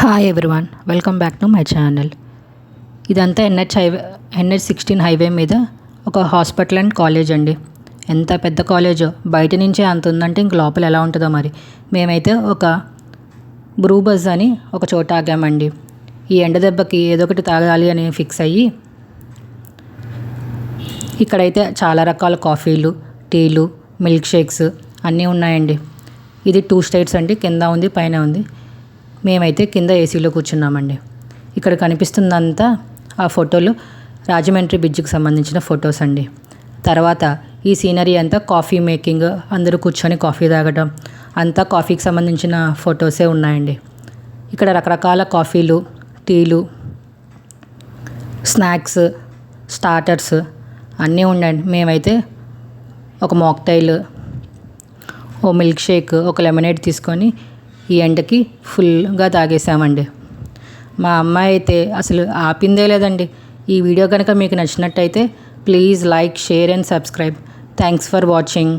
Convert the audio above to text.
Hi everyone, welcome back to my channel. ఇదంతా NH16 highway మీద ఒక హాస్పిటల్ అండ్ కాలేజ్ అండి. ఎంత పెద్ద కాలేజో, బయట నుంచే అంత ఉందంటే ఇంక లోపల ఎలా ఉంటుందో మరి. మేమైతే ఒక బ్రూ బజ్ అని ఒక చోట ఆగామండి. ఈ ఎండ దెబ్బకి ఏదో ఒకటి తాగాలి అని ఫిక్స్ అయ్యి ఇక్కడైతే చాలా రకాల కాఫీలు, టీలు, మిల్క్ షేక్స్ అన్నీ ఉన్నాయండి. ఇది 2 స్టేట్స్ అండి, కింద ఉంది పైన ఉంది. మేమైతే కింద ఏసీలో కూర్చున్నామండి. ఇక్కడ కనిపిస్తుందంతా ఆ ఫోటోలు రాజమండ్రి బ్రిడ్జికి సంబంధించిన ఫొటోస్ అండి. తర్వాత ఈ సీనరీ అంతా కాఫీ మేకింగ్, అందరూ కూర్చొని కాఫీ తాగడం, అంతా కాఫీకి సంబంధించిన ఫొటోసే ఉన్నాయండి. ఇక్కడ రకరకాల కాఫీలు, టీలు, స్నాక్స్, స్టార్టర్స్ అన్నీ ఉన్నాయండి. మేమైతే ఒక మాక్టైల్, ఓ మిల్క్ షేక్, ఒక లెమనేడ్ తీసుకొని ఈ ఎండకి ఫుల్గా తాగేసామండి. మా అమ్మాయి అయితే అసలు ఆపిందే లేదండి. ఈ వీడియో కనుక మీకు నచ్చినట్టయితే please like, share and subscribe. Thanks for watching.